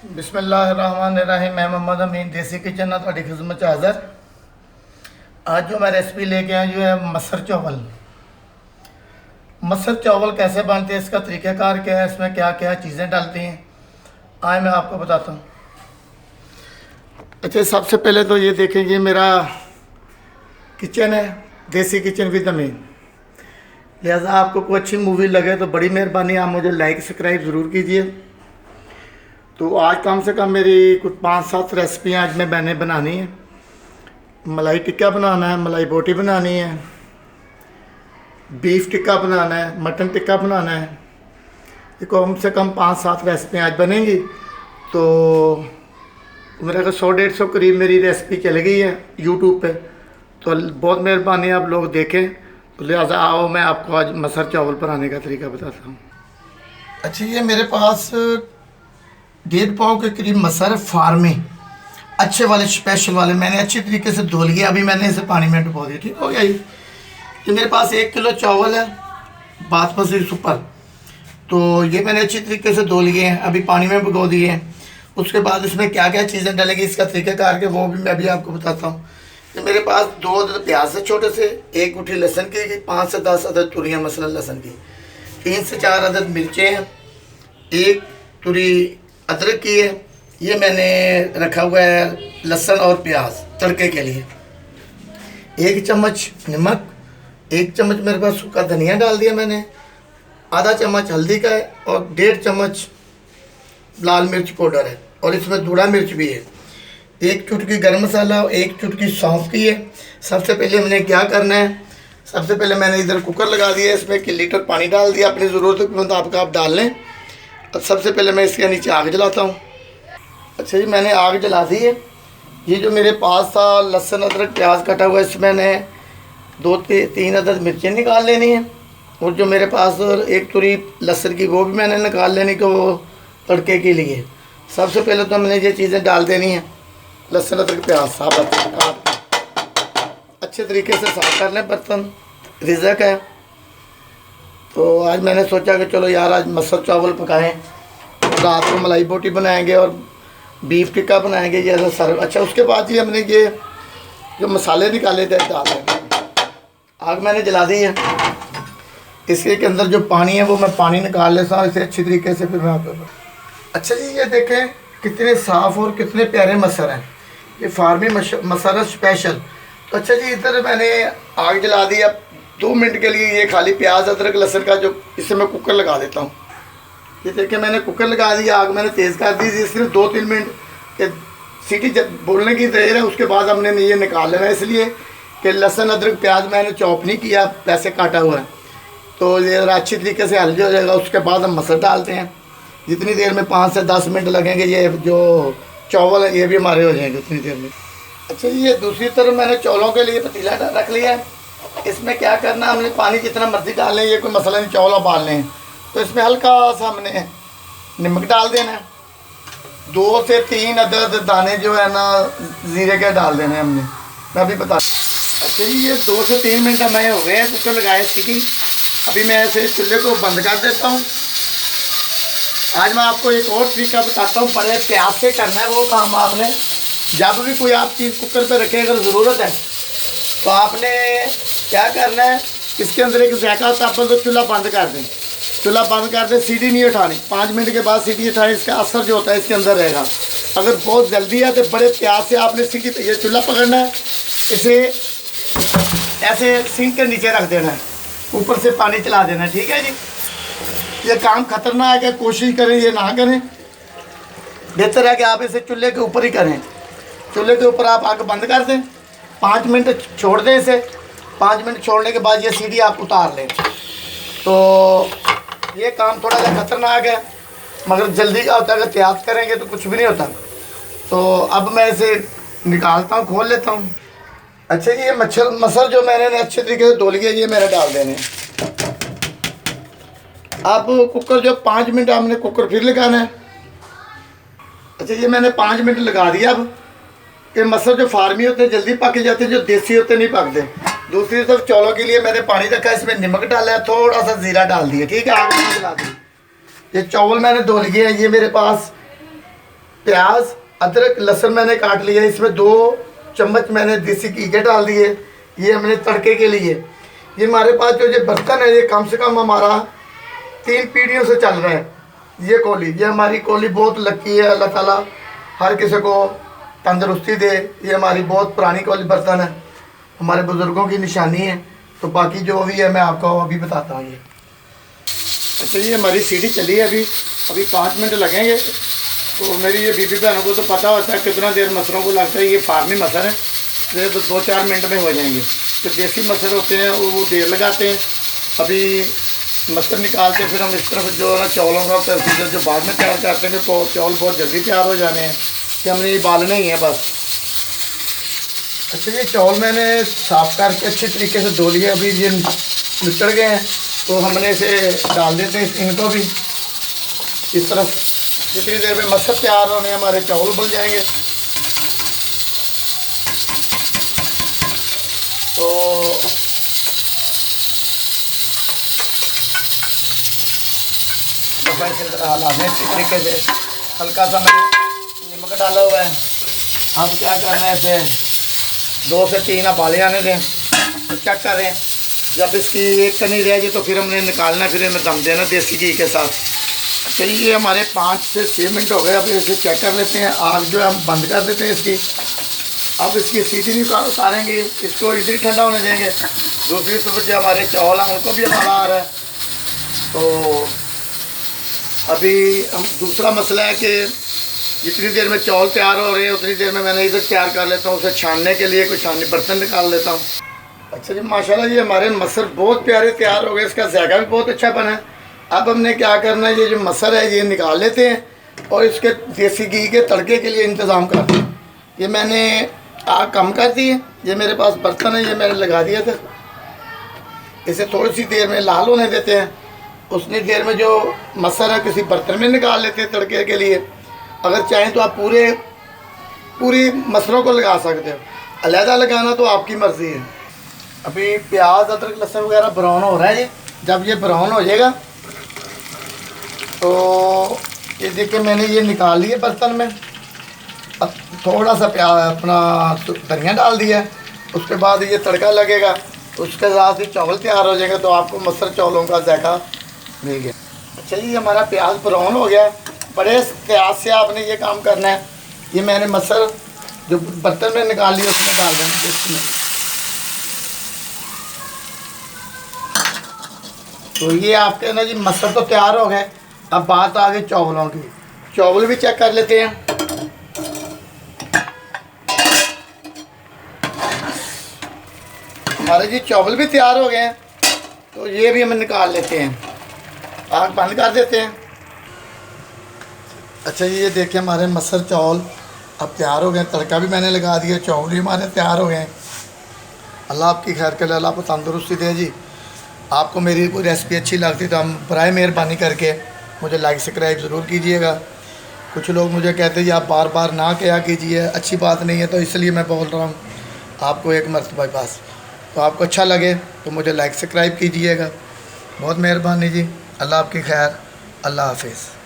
बिस्मिल्लाहिर्रहमानिर्रहीम। मैं मोहम्मद अमीन देसी किचन थोड़ी खिदमत च हाज़र। आज जो मैं रेसिपी लेके आया जो है मसर चावल। मसर चावल कैसे बनते हैं, इसका तरीक़ाकार क्या है, इसमें क्या क्या चीज़ें डालती हैं, आज मैं आपको बताता हूँ। अच्छा, सबसे पहले तो ये देखें, ये मेरा किचन है, देसी किचन विद अमीन। लिहाजा आपको कोई अच्छी मूवी लगे तो बड़ी मेहरबानी, आप मुझे लाइक सब्सक्राइब ज़रूर कीजिए। तो आज कम से कम मेरी कुछ 5-7 रेसिपियाँ आज मैंने बनानी है। मलाई टिक्का बनाना है, मलाई बोटी बनानी है, बीफ टिक्का बनाना है, मटन टिक्का बनाना है। ये कम से कम 5-7 रेसिपियाँ आज बनेंगी। तो मेरे को 100-150 करीब मेरी रेसिपी चल गई है यूट्यूब पे। तो बहुत मेहरबानी, आप लोग देखें। तो लिहाजा आओ मैं आपको आज मसर चावल बनाने का तरीका बताता हूँ। अच्छा, ये मेरे पास 1.5 पाव के करीब मसर फार्मी अच्छे वाले स्पेशल वाले मैंने अच्छी तरीके से धो लिया। अभी मैंने इसे पानी में डुबो दिया, ठीक हो गया। ये मेरे पास 1 किलो चावल है बासमती सुपर। तो ये मैंने अच्छी तरीके से धो लिए हैं, अभी पानी में भिगो दिए हैं। उसके बाद इसमें क्या क्या चीज़ें डालेंगी, इसका तरीक़ाकार के वो भी मैं भी आपको बताता हूँ। ये मेरे पास 2 अदद प्याज है छोटे से, 1 गुठी लहसुन की, 5 से 10 अदद तुरियाँ मसलन लहसुन की, 3 से 4 अदद मिर्चें हैं, 1 तुरी अदरक की है। ये मैंने रखा हुआ है लहसुन और प्याज तड़के के लिए। 1 चम्मच नमक, 1 चम्मच मेरे पास सूखा धनिया डाल दिया मैंने, आधा चम्मच हल्दी का है और 1.5 चम्मच लाल मिर्च पाउडर है, और इसमें धुड़ा मिर्च भी है। 1 चुटकी गरम मसाला और 1 चुटकी सौंफ की है। सबसे पहले मैंने क्या करना है, सबसे पहले मैंने इधर कुकर लगा दिया, इसमें 1 लीटर पानी डाल दिया, अपनी ज़रूरत के मुताबिक आप डाल लें। अब सबसे पहले मैं इसके नीचे आग जलाता हूँ। अच्छा जी, मैंने आग जला दी है। ये जो मेरे पास था लहसुन अदरक प्याज कटा हुआ है, इसमें मैंने 2-3 अदद मिर्चें निकाल लेनी है, और जो मेरे पास 1 तुरी लहसुन की वो भी मैंने निकाल लेनी कि वो तड़के के लिए। सबसे पहले तो मैंने ये चीज़ें डाल देनी है, लहसुन अदरक प्याज साबुत काट के अच्छे तरीके से साफ कर लें। बर्तन रिज़क है, तो आज मैंने सोचा कि चलो यार आज मसर चावल पकाएं, रात को मलाई बोटी बनाएंगे और बीफ टिक्का बनाएंगे, ये ऐसा सर्व। अच्छा, उसके बाद ही हमने ये जो मसाले निकाले थे डाल देंगे। आग मैंने जला दी है, इसके के अंदर जो पानी है वो मैं पानी निकाल लेता हूँ इसे अच्छी तरीके से। फिर मैं आपको अच्छा जी, ये देखें कितने साफ़ और कितने प्यारे मसर हैं, ये फार्मी मसर है स्पेशल। तो अच्छा जी, इधर मैंने आग जला दी। अब 2 मिनट के लिए ये खाली प्याज अदरक लहसुन का जो इसे मैं कुकर लगा देता हूँ। ये देखिए मैंने कुकर लगा दिया, आग मैंने तेज़ कर दी थी, सिर्फ 2-3 मिनट के सीटी जब बोलने की देर है, उसके बाद हमने ये निकाल लेना, इसलिए कि लहसुन अदरक प्याज मैंने चॉप नहीं किया, वैसे काटा हुआ है। तो ये अच्छी तरीके से हल्दी हो जाएगा, उसके बाद हम मसर डालते हैं। जितनी देर में 5 से 10 मिनट लगेंगे, ये जो चावल है ये भी हमारे हो जाएंगे उतनी देर में। अच्छा जी, ये दूसरी तरफ मैंने चावलों के लिए पतीला रख लिया है। इसमें क्या करना, हमने पानी जितना मर्जी डाल लें, ये कोई मसला नहीं, चावल उबालने हैं। तो इसमें हल्का सा हमने नमक डाल देना है, 2 से 3 अदद दाने जो है ना ज़ीरे के डाल देने हैं हमने, मैं अभी बता। अच्छा जी, ये 2 से 3 मिनट हमें हो गए हैं कुकर लगाए सीटी। अभी मैं ऐसे चूल्हे को बंद कर देता हूँ। आज मैं आपको एक और तरीका बताता हूँ, बड़े प्यास से करना है वो काम। आपने जब भी कोई आप चीज़ कुकर पर रखें, अगर ज़रूरत है तो आपने क्या करना है, इसके अंदर एक जैका होता है, तो चूल्हा बंद कर दें। चूल्हा बंद कर दें, सीटी नहीं उठानी, 5 मिनट के बाद सीटी उठाएं, इसका असर जो होता है इसके अंदर रहेगा। अगर बहुत जल्दी है तो बड़े प्यास से आपने सीटी, ये चूल्हा पकड़ना है, इसे ऐसे सिंक के नीचे रख देना है, ऊपर से पानी चला देना है, ठीक है जी। ये काम खतरनाक है, कोशिश करें ये ना करें, बेहतर है कि आप इसे चूल्हे के ऊपर ही करें। चूल्हे के ऊपर आप आग बंद कर दें, 5 मिनट छोड़ दें इसे। 5 मिनट छोड़ने के बाद ये सीढ़ी आप उतार लें। तो ये काम थोड़ा सा खतरनाक है, मगर जल्दी का होता है, अगर त्याग करेंगे तो कुछ भी नहीं होता। तो अब मैं इसे निकालता हूँ, खोल लेता हूँ। अच्छा जी, ये मसर जो मैंने अच्छे तरीके से धो लिया, ये मैंने डाल देने। अब कुकर जो 5 मिनट हमने कुकर फिर लगाना है। अच्छा, ये मैंने 5 मिनट लगा दिया। अब ये मसर जो फार्मी होते हैं जल्दी पक जाते हैं, जो देसी होते नहीं पकते। दूसरी तरफ चावलों के लिए मैंने पानी रखा है, इसमें नमक डाला है, थोड़ा सा ज़ीरा डाल दिया, ठीक है। आग जला दी। ये चावल मैंने धो लिए हैं, ये मेरे पास प्याज, अदरक, लहसुन मैंने काट लिया। इसमें 2 चम्मच मैंने देसी घी के डाल दिए, ये हमने तड़के के लिए। ये हमारे पास जो ये बर्तन है ये कम से कम हमारा 3 पीढ़ियों से चल रहा है। ये कोली, ये हमारी कोली बहुत लकी है। अल्लाह ताला हर किसी को तंदुरुस्ती दे। ये हमारी बहुत पुरानी कोली बर्तन है, हमारे बुज़ुर्गों की निशानी है। तो बाकी जो भी है मैं आपको अभी बताता हूँ। ये अच्छा, ये हमारी सीढ़ी चली है अभी 5 मिनट लगेंगे। तो मेरी ये बीबी बहनों को तो पता होता है कितना देर मसरों को लगता है। ये फार्मी मसर है, ये तो 2-4 मिनट में हो जाएंगे। तो देसी मसर होते हैं वो देर लगाते हैं। अभी मसर निकालते फिर हम इस तरफ जो है ना चौलों का प्रोसीजर जो बाद में तैयार करते हैं। तो चौल बहुत जल्दी तैयार हो जाने हैं कि हमने ये बालने ही हैं बस। अच्छा, ये चौल मैंने साफ़ करके अच्छे तरीके से धो लिए। अभी ये निचड़ गए हैं तो हमने इसे डाल देते हैं। इनको भी इस तरफ जितनी देर में मसर तैयार होने हमारे चावल बन जाएंगे। तो हलाने इसी तरीके से। हल्का सा मैंने नमक डाला हुआ है। अब क्या करना है, इसे 2 से 3 उबाले आने दें। तो चेक करें, जब इसकी एक कनी रहेगी तो फिर हमने निकालना, फिर हमें दम देना देसी घी के साथ। चलिए, हमारे 5 से 6 मिनट हो गए। अब इसे चेक कर लेते हैं। आग जो है हम बंद कर देते हैं इसकी। अब इसकी सीटी नहीं उतारेंगे, इसको इधर ठंडा होने देंगे। दूसरी तरफ जो हमारे चावल हैं उनको भी उबाला आ रहा है। तो अभी हम दूसरा मसला है कि जितनी देर में चावल तैयार हो रहे हैं उतनी देर में मैंने इधर तैयार कर लेता हूँ। उसे छानने के लिए कोई छाननी बर्तन निकाल लेता हूँ। अच्छा जी, माशाल्लाह ये हमारे मसर बहुत प्यारे तैयार हो गए। इसका जायका भी बहुत अच्छा बना है। अब हमने क्या करना है, ये जो मसर है ये निकाल लेते हैं और इसके देसी घी के तड़के के लिए इंतज़ाम करते हैं। ये मैंने आग कम कर दी है। ये मेरे पास बर्तन है, ये मैंने लगा दिया था। इसे थोड़ी सी देर में लाल होने देते हैं। उतनी देर में जो मसर है किसी बर्तन में निकाल लेते हैं तड़के के लिए। अगर चाहें तो आप पूरी मसरों को लगा सकते हो, अलहदा लगाना तो आपकी मर्ज़ी है। अभी प्याज, अदरक, लहसुन वगैरह ब्राउन हो रहा है। जब ये ब्राउन हो जाएगा तो ये देखिए मैंने ये निकाल लिए बर्तन में। अब थोड़ा सा अपना धनिया डाल दिया। उसके बाद ये तड़का लगेगा, उसके साथ ही चावल तैयार हो जाएगा। तो आपको मसर चावलों का जायका मिल गया। अच्छा जी, हमारा प्याज ब्राउन हो गया। बड़े प्याज से आपने ये काम करना है। ये मैंने मसर जो बर्तन में निकाल लिया उसमें डाल देना इसमें। तो ये आपके ना जी मसर तो तैयार हो गए। अब बात आ गई चावलों की। चावल भी चेक कर लेते हैं। हमारे जी चावल भी तैयार हो गए हैं। तो ये भी हम निकाल लेते हैं, आग बंद कर देते हैं। अच्छा ये देखिए हमारे मसर चावल अब तैयार हो गए। तड़का भी मैंने लगा दिया, चावल भी हमारे तैयार हो गए। अल्लाह आपकी खैर करे, अल्लाह आपको तंदुरुस्ती दे जी। आपको मेरी कोई रेसिपी अच्छी लगती तो हम बराए मेहरबानी करके मुझे लाइक सब्सक्राइब ज़रूर कीजिएगा। कुछ लोग मुझे कहते हैं आप बार बार ना क्या कीजिए, अच्छी बात नहीं है, तो इसलिए मैं बोल रहा हूँ आपको एक मरतबा पास। तो आपको अच्छा लगे तो मुझे लाइक सब्सक्राइब कीजिएगा। बहुत मेहरबानी जी। अल्लाह आपकी खैर। अल्लाह हाफिज़।